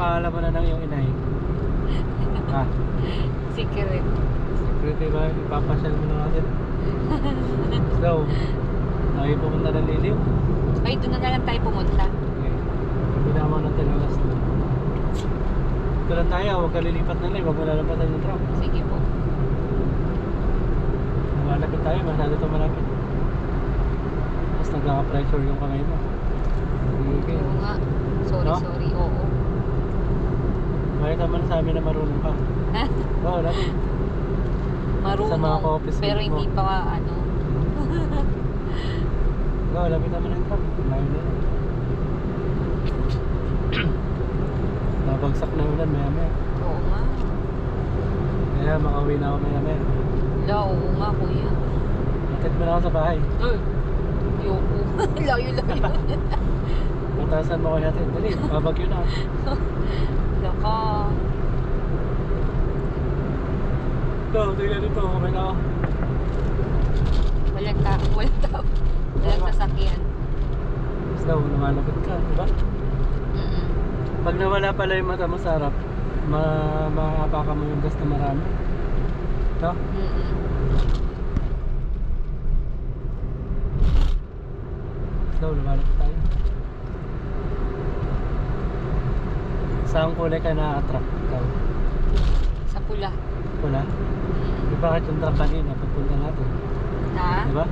pangalan mo na ng iyong inay? Ha? Secret. Secret ba? Ipapasyal mo na natin. So, tayo pupunta ng Liliw. Ay, doon na lang tayo pumunta. Okay. Pinama ng Tinalas. Ito lang tayo, huwag ka lilipat na lang. Huwag mo lalampatan yung truck. Sige po. Malapit tayo, masyado ito malapit. Tapos nagkaka-pressure yung kamay mo. Okay. Oo nga. Sorry, No? sorry. Oo. Makita mo na sa amin na marunong ka. Ha? Oo, lapit. Sa mga Marunong. ka-office Pero mate mo. hindi pa ano. Oo, lapit naman yung truck. Layo na yun. Nabagsak na ulan maya maya. Oo nga. Kaya makauwi na ako maya maya. Wala, oo nga kuya. Atid mo na ako sa bahay. Yoko. Layo-layo. Matasan mo ko natin. Dali, babagyo na. Laka. Ito, tingnan dito. Kamay na ako. Walang tao. Walang sasakyan. Basta, lumalapit ka, diba? Mm-mm. Pag nawala pala yung mata mo sa harap, maapaka mo yung gas na marami. Ito? Mm-mm. Basta, lumalapit tayo. Saan kulay ka na-attract? Ikaw? Sa pula. Pula? Di bakit yung truck kanina pagpunta natin? Ha? Diba?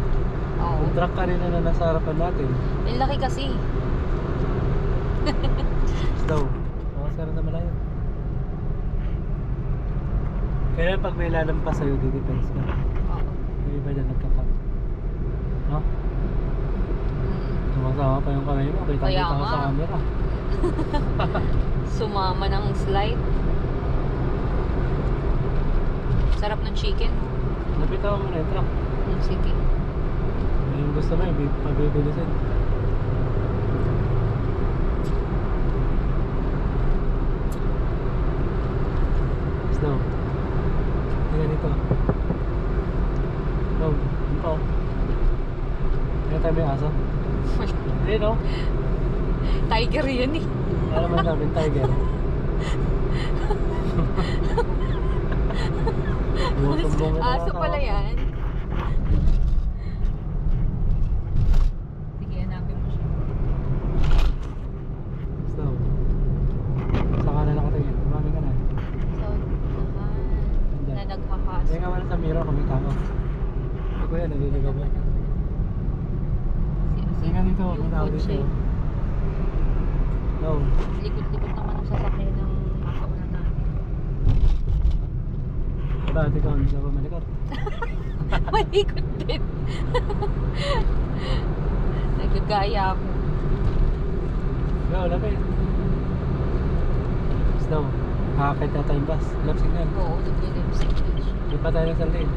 Oo. Yung truck kanina na nasa harapan natin. Ang laki kasi. Slow. Bawas ka rin na malayo. Kaya pag may lalampas sa'yo, didepends ka. Oo. Yung iba dyan nagkakap. No? Sumasama pa yung kamay mo. Kita Kaya ka nga. sa camera. Sumama ng slide. Sarap ng chicken. Napitawan mo na yung truck. Sige. Yung gusto mo yung pabibilisin. Slow. Tingnan dito. Slow. Dito. Tingnan tayo may aso. Hindi no? Tiger yun eh. Alam mo namin tiger. Aso pala yan. Sige, hanapin mo siya. Slow. Saka na nakatingin. Umami ka na. So, naman. Na naghahas. Kaya nga wala sa mirror kung may tao. Ay kuya, naliligaw mo. Tingnan dito, may tao dito. No. Likod-likod naman ang sasakyan ng nakaunan natin. Bakit ikaw, hindi ka ba malikot? Malikot din. Nagagaya ako. Go, lapit. Slow. Hakakit na tayong bus. Lap signal. Oo, nag-lipstick. Di pa tayo sa lane.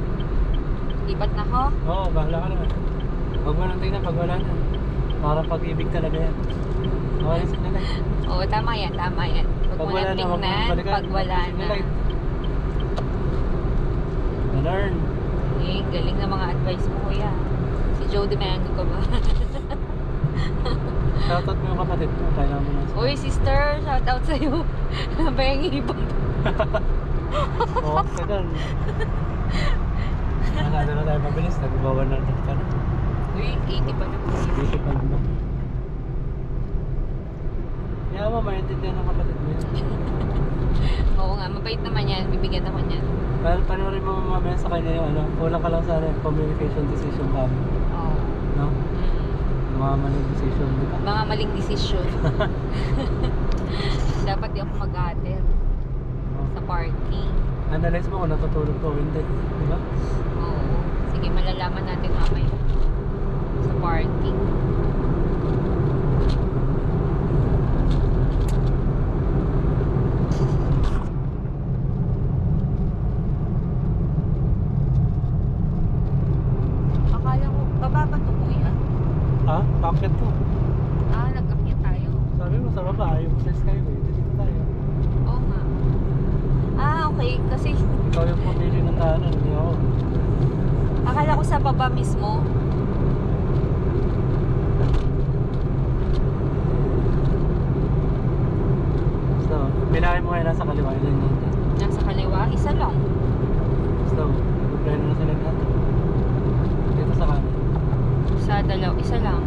Lipat na ako. Oo, bahala ka naman. Huwag mo nang tingnan pag wala na. Parang pag-ibig talaga yan. Okay, signal light. Oo, tama yan, tama yan. Huwag mo na tingnan pag wala na. Learn. Eh, galing na mga advice mo, kuya. Si Joe Domingo ka ba? Shoutout mo yung kapatid mo. Kailangan mo na. Uy, sister, shout out sa'yo. Pahingi pa. Oo, tagal. Nakada na tayo mabilis. Nagbawa na rin ka na. Uy, 80 pa na po. Dito pa naman. Kaya mo, maintindihan ng kapatid mo yan. Oo nga, mabait naman yan. Bibigyan naman yan. Panoorin mo mamaya sa kanya yung ano. Kulang ka lang sa ano, communication decision ka. Oo. No? Mm. Mga maling decision. Di ba? Mga maling desisyon. Dapat di ako mag-ater sa parking. Analyze mo kung natutulog ko o hindi. Di ba? Oo. Sige, malalaman natin mamaya sa parking. Akala ko, baba ba ito, kuya? Ha? Bakit to? Ah, nag-akyat tayo. Sabi mo sa baba, ayaw mo sa skyway. Dito tayo. Oo nga. Ah, okay. Kasi Ikaw yung pumili ng daanan, hindi ako. akala ko sa baba mismo. So, nasa kaliwa, ilan yun? Nasa kaliwa, isa lang. So, nagpaplano na sila lahat. Dito sa kanan. Sa dalaw, isa lang.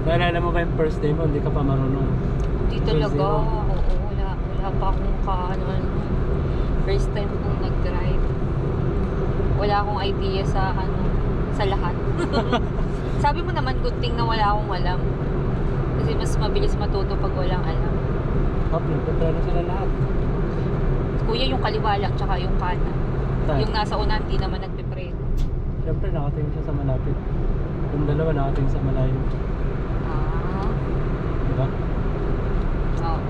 Naalala mo ba yung first day mo, hindi ka pa marunong? Di First talaga. day mo? Oo, wala pa akong ano. First time kong nag-drive. Wala akong idea sa sa lahat. Sabi mo naman, good thing na wala akong alam. Kasi mas mabilis matuto pag walang alam. Hop, nagpaplano sila lahat. Kuya, yung kaliwa lang, tsaka yung kanan. Saan? Yung nasa unahan, di naman nagpe-preno. Siyempre, nakatingin siya sa malapit. Yung dalawa nakatingin sa malayo. Ah, Diba? oo.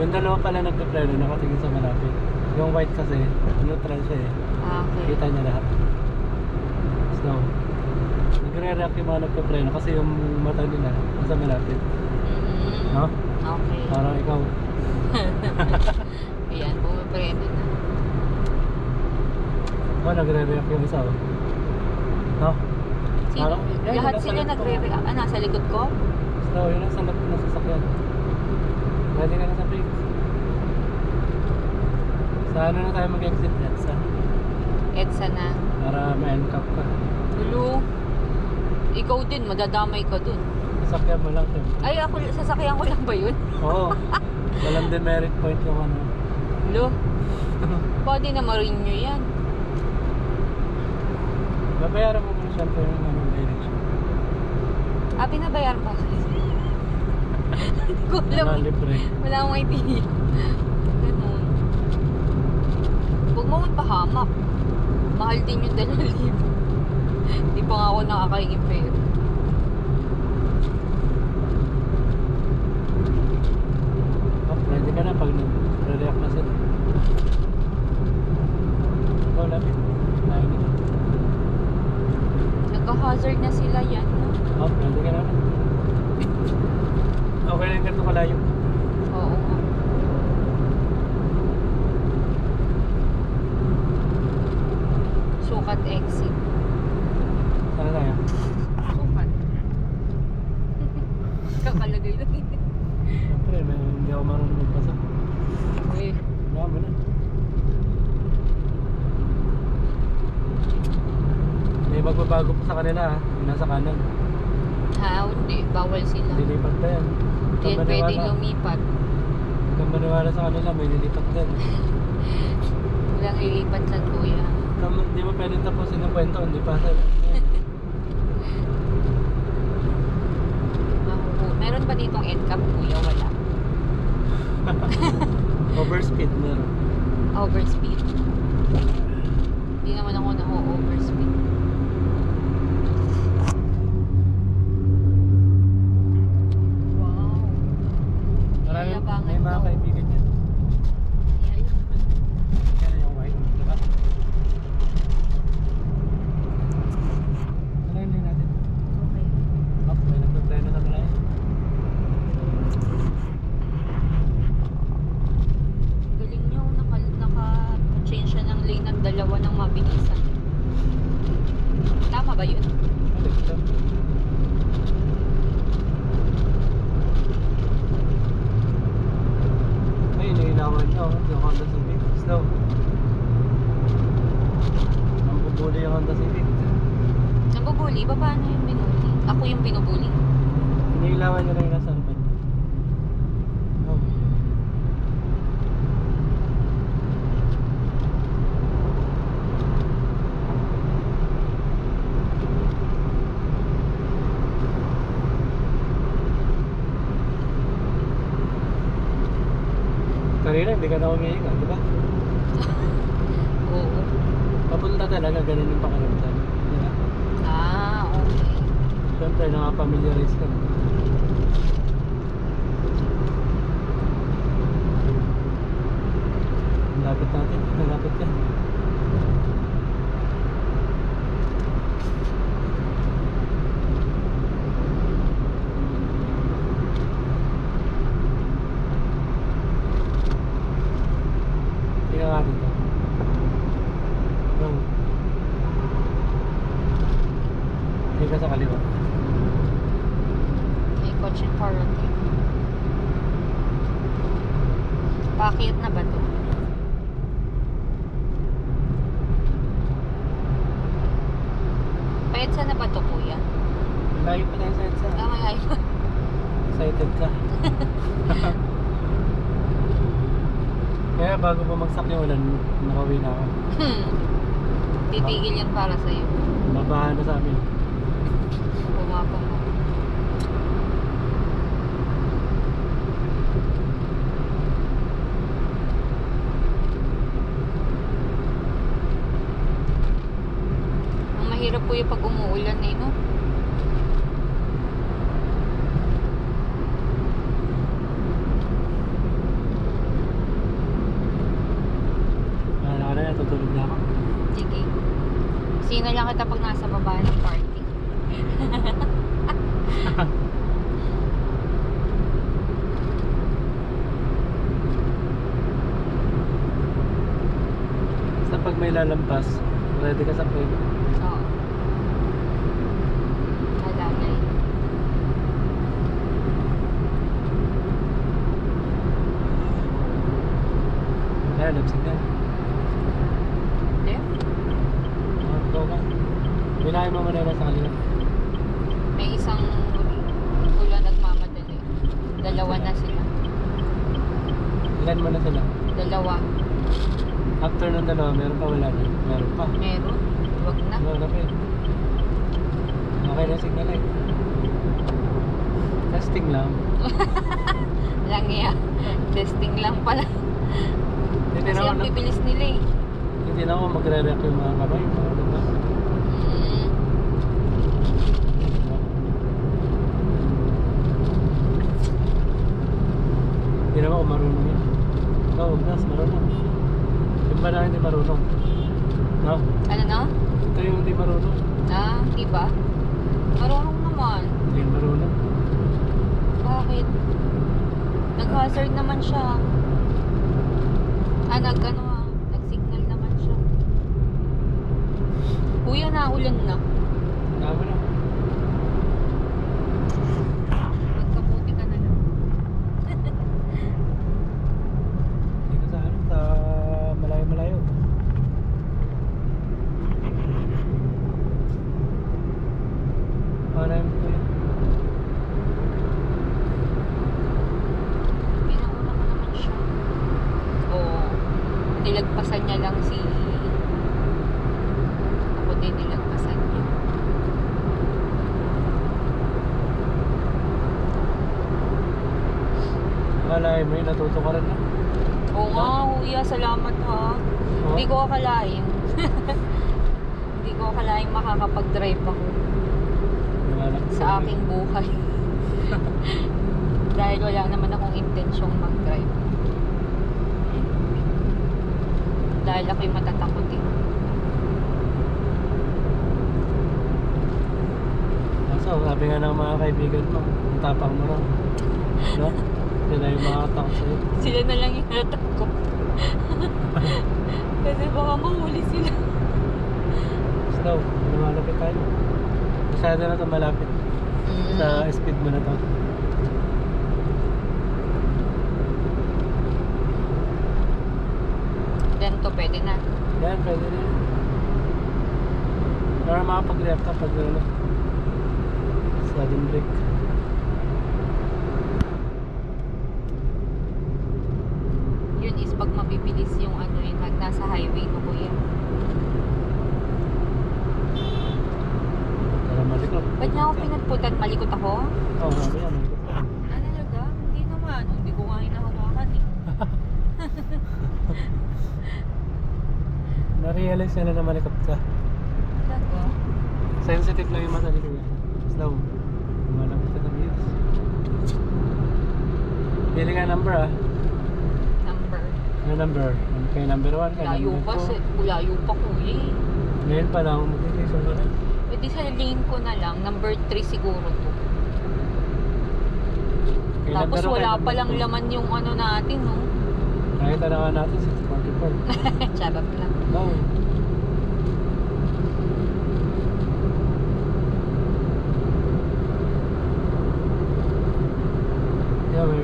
Yung dalawa pala nagpaplano, nakatingin sa malapit. Yung white kasi, neutral siya eh. Ah, okay. Kita niya lahat. So, nagre-react yung mga nagpaplano kasi yung mata nila nasa malapit. Mm, No? okay. Parang ikaw. Ayan, bumipreno na. Oh, nagre-react yung isa oh. No? Sino? Parang- yan, Lahat nasa sila likod ko. nagre-react. Ah, nasa likod ko? So, yun ang sanap na sasakyan. Pwede ka na sa brake. Sa ano na tayo mag-exit yan? Sa, EDSA na. para ma-encap ka. Lulu, ikaw din, madadamay ka dun. Sasakyan mo lang. Tim. Ay, ako, sasakyan ko lang ba yun? Oo. Walang demerit point yung ano. Lulu, pwede na marin nyo yan. Babayaran mo muna syempre yung ano, direction. Ah, pinabayar pa. Hindi ko alam. Wala, libre. Wala akong idea. Ganun. Huwag mo magpahamak. Mahal din yung 2,000. Hindi pa nga ako nakakaingin pera. Oh, ready ka na pag nag-react na sila. Ikaw lapit. Tayo nila. Nagka-hazard na sila yan, no? Oh, ready ka na. Okay lang ganito kalayo. Oo nga. Sukat exit. Sana tayo. Sukat. Kakalagay lang. Siyempre, hindi ako marunong magpasa. Uy. Wala mo na. May magbabago pa sa kanila ha. Yung nasa kanan. Ha, hindi. Bawal sila. Lilipat pa yan. Hindi yan pwede lumipat. Huwag kang maniwala sa kanila, may lilipat din. Walang lilipat lang, kuya. Hindi mo pwedeng tapusin yung kwento, hindi pa sa... Meron ba ditong end cap, kuya? Wala. Overspeed meron. Overspeed. Hindi naman ako na-overspeed. Wow. Maraming, Yayabangan may mga daw. kaibigan yan. Yan. Yan yung white, diba? Ano din natin? Okay. Up, may nagpaplano na pala yun. Galing nyo, naka-change siya ng lane ng dalawa ng mabilisan. Tama ba yun? Balik ito. Ay, iniinawan niya oh. Yung Honda Civic. Slow. Ang bubuli yung Honda Civic. Nabubuli ba? Paano yung binuli? Ako yung binubuli. Iniilawan niya na yung nasa harapan. Oh. Kanina hindi ka na umihinga, di ba? Oo. Papunta talaga, ganun yung pakiramdam. Di ba? Ah, okay. Siyempre, nakapamiliarize ka na. Lapit natin, malapit yan. Tingnan natin ito. sa kaliwa. May kotse quarantine. Paakyat na ba to? Paedsa na ba to, kuya? Layo pa tayo sa EDSA. Ay. Excited ka. Kaya bago bumagsak yung ulan, nakauwi na ako. Titigil yan para sa'yo. Babahan na sa amin. Pumapa mo. Ang mahirap po yung pag umuulan eh, no? Wala ka na, natutulog na ako. Sige. Sino lang kita pag nasa baba ng party. Basta pag may lalampas, ready ka sa preno. Oo. Nalalay. Kaya nagsignal. Left? Go ka. Binahin mo muna na sa kaliwa. May isang pula nagmamadali. Dalawa na sila. Ilan mo na sila? Dalawa. After ng dalawa, meron pa wala na? Meron pa. Meron. Wag na. Wala na pa eh. Okay na signal eh. Testing lang. Lang yan. Testing lang pala. Hindi Kasi na ang ako, bibilis nila eh. hindi na ako magre-react yung mga kamay. Mga diba? Mm. Hindi naman ako marunong yan. Ikaw, Nas, marunong. Yung ba na hindi marunong? No? Ano no? Ito yung hindi marunong. Ah, di ba? Marunong naman. Hindi yung marunong. Bakit? Nag-hazard naman siya. Nag-signal naman siya. Kuya, naulan na. Tama na. Magkabuti ka na lang. Hindi ka sa ano, sa malayo-malayo. Para yung ito yun. Pinauna ko naman siya. Oo. Nilagpasan niya lang si... Ako din nilagpasan niya. Akalain mo yun, natuto ka rin na. Oo nga, kuya. Salamat ha. Hindi ko akalain. Hindi ko akalain makakapag-drive ako sa aking buhay. Dahil wala naman akong intensyong mag-drive. Dahil ako'y matatakot eh. So, sabi nga ng mga kaibigan mo, ang tapang mo raw. No? Sila yung mga takot sa'yo. Sila na lang yung natakot. Kasi baka mahuli sila. Slow, lumalapit tayo. Masyado na ito malapit. Sa speed mo na to. Then to pwede na. Yan, pwede na yan. Para makapag-react ka pag ano, sudden break. Yun is pag mabibilis yung ano yung nasa highway no kuya. Para malikot. Ba't niya ako pinagputan? Malikot ako? Oo, sabi yan, malikot ka. Ano talaga? Hindi naman. Hindi ko nga hinahawakan eh. Na-realize nila na malikot ka. Talaga? Sensitive lang yung mata ni Kuya. Slow. Lumalapit ka ng views. Pili ka number ah. Number. Ano number? Kay number 1 ka, Layo number pa. 2. Layo pa kuya eh. Ngayon pa lang, mag-iisang ka na. Pwede sa lane ko na lang. Number 3 siguro to. Kay Tapos number 1, wala kay pa lang number 2. laman yung ano natin no. Nakita na nga natin 644. Charot lang. No.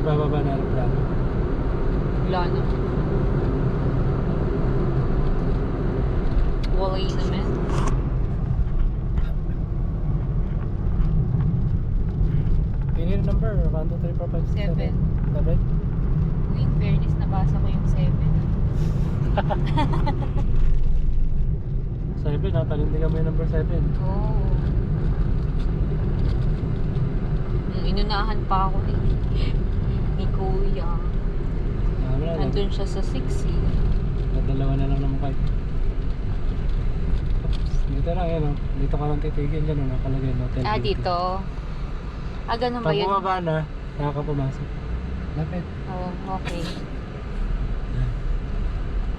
bababa na aeroplano. Wala na. Walay naman. Pili yung number. 1, 2, 3, 4, 5, 6, 7. 7. 7? Uy, in fairness, nabasa ko yung 7. 7 ha, panindigan mo yung number 7. Oo. Inunahan pa ako ni Kuya. Dami na lang. Nandun siya sa 6 eh. Dalawa na lang naman kayo. Dito lang yan o. Dito ka lang titigil dyan o. Nakalagay no, hotel. Ah, dito. Ah, ganun ba Pag yun? bumaba na, nakakapumasok. Lapit. Oh, okay.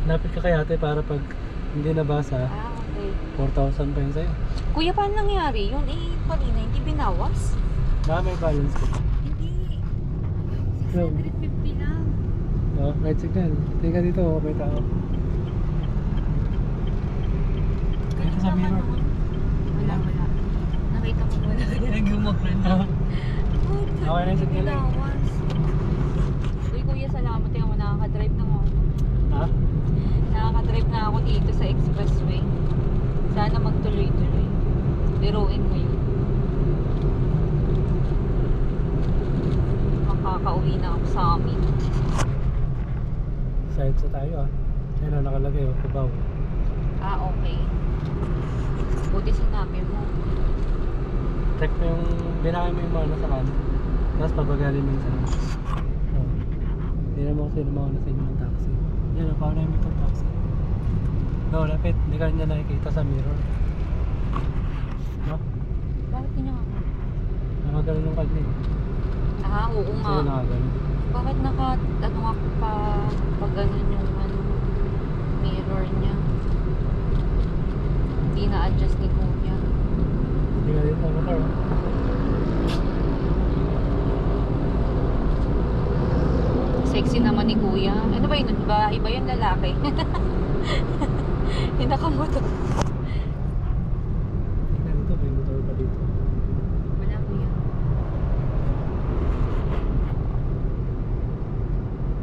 Lapit ka kay ate para pag hindi nabasa, Ah, okay. 4,000 pa yun sa'yo. Kuya, paano nangyari? Yung kanina, hindi binawas? Baka may balance ka. Hindi. So, 650 lang. oh, right signal. Tingnan dito, oh, may tao. Dito sa mirror. Wala. Nakita ko wala ka na nagumaglan. Okay na yung signal eh. Binawas. Uy, kuya, salamat. Tingnan mo, nakaka-drive na ako. Ha? Nakaka-drive na ako dito sa expressway. Sana magtuloy-tuloy. Biruin mo yun. Makakauwi na ako sa amin. Side sa tayo ah. Ayun o, nakalagay o, Cubao. Ah, okay. Buti sinabi mo. Check mo yung, binakay mo yung mga nasa kanan. Tapos pabagalin mo yung sa nasa. Oh. Tingnan mo kasi lumawa na sa inyo ng taxi. Yan o, paano yung itong taxi? No, lapit. Hindi ka niya nakikita sa mirror. No? Bakit kinaka? Nakagalan yung kanya eh. Ah, oo nga. Sa'yo nakagalan. Bakit ano nga pag ganun yung mirror niya? Hindi na-adjust ni Kuya. Hindi ka dito sa motor. Oh. Sexy naman ni Kuya. Ano ba yun? Iba yung lalaki. Yung nakamotor. Tingnan dito, may motor pa dito. Wala, Kuya.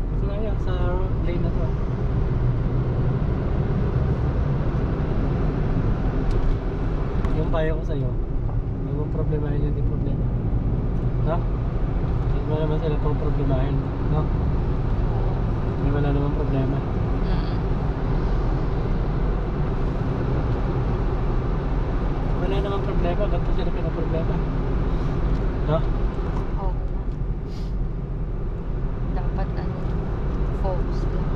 Ito na yan, sa lane na to. Yung payo ko sa'yo, huwag mong problemahin yun, hindi problema. No? Huwag mo naman sila pang problemahin. No? Hindi wala naman problema. Mm. Wala naman problema, ba't mo sila pinaproblema? No? Oo. Dapat focus lang.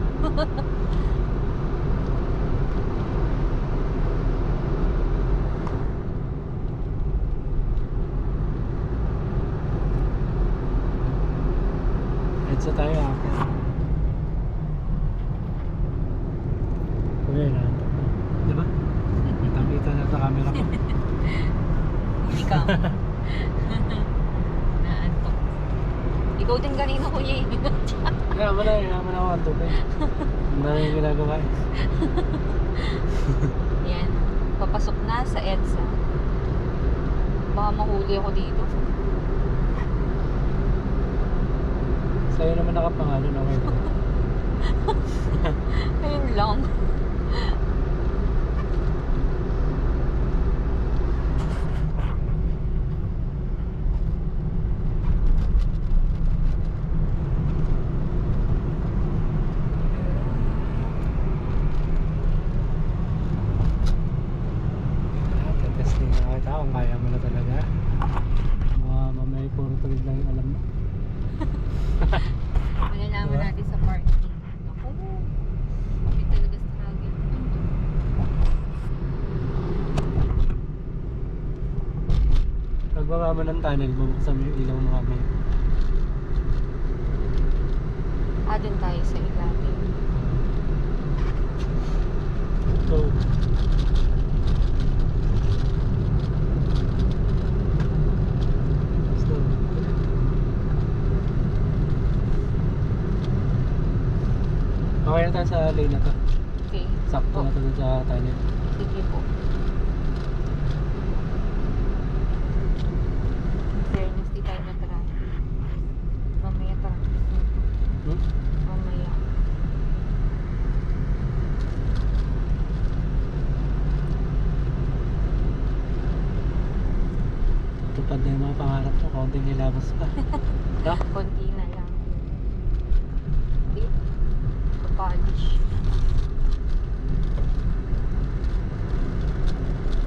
Heads na tayo akin. Kuya, inaantok na. Diba? Kita-kita na sa camera ko. Huli ka. Naantok. Ikaw din kanina, Kuya. Kaya mo na, naman ako antok eh. Ang dami yung ginagawa eh. Yan. Papasok na sa EDSA. Baka mahuli ako dito. Sa'yo naman nakapangalan, okay na. Ayun lang. Testing na kita kung kaya mo na talaga. Mamaya puro tuwid lang yung alam mo. Malalaman Diba? natin sa parking. Ako, hindi talaga struggle. Pagbaba mo ng tunnel, bubuksan mo yung ilaw mo mamaya. Doon tayo sa ilalim. So, slow. Okay na tayo sa lane na to. Okay. Sakto na to dun sa tunnel. Sige po. In fairness, di tayo na-traffic. Mamaya traffic. pangarap ko, kaunting hilabas pa. No? Konti na lang. Hindi. Polish.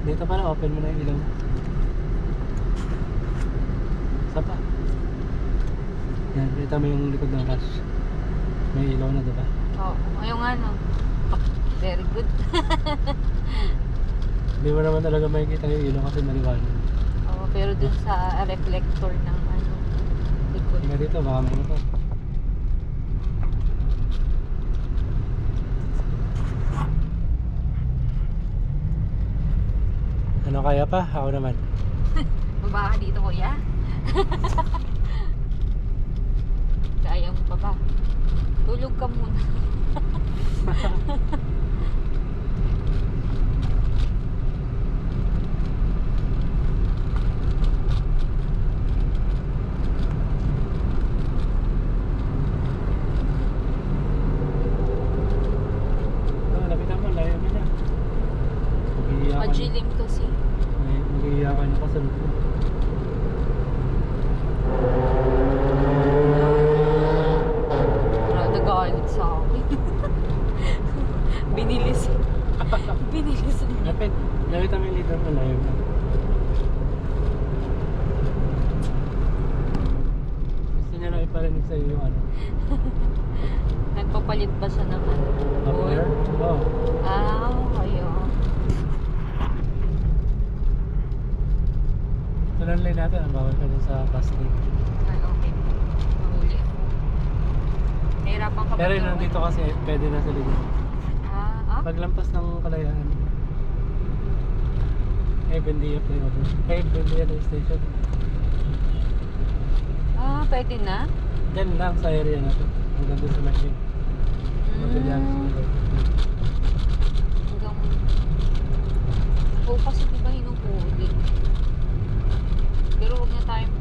Dito pala, open mo na yung ilaw. Isa pa. Yan, kita mo yung likod ng rush. May ilaw na, diba? Oo. Ayun nga no. Very good. Hindi mo naman talaga makikita yung ilaw kasi maliwanag. Oo, pero dun sa reflector ng ano, likod. Hingga dito, baka may motor. Ano kaya pa? Ako naman. Baba ka dito, kuya. Kaya mo pa ba? Tulog ka muna. Lapitan mo, layo mo na. Mag-iiyakan. Majilim kasi. Mag-iiyakan na kasunod mo. Nagalit sa akin. Binilis. Binilis. Lapitan mo yung leader mo, layo mo. Gusto niya lang iparinig sa'yo yung ano. Nagpapalit ba siya ng ano? Up there? Oo. Ah, ayun. Tulanlay natin, ang bawal ka dun sa plastic. Ay, okay. Mahuli ako. Nahirapan ka ba? Pero yun, daw? nandito kasi, pwede na sa likod. Paglampas ng Kalayaan. Bendia Flyover. Bendia Station. Pwede na? Yan lang sa area na to. Hanggang doon sa machine. Magalyang sa likod. Hanggang... Oo, kasi diba hinuhuli? Pero huwag na tayong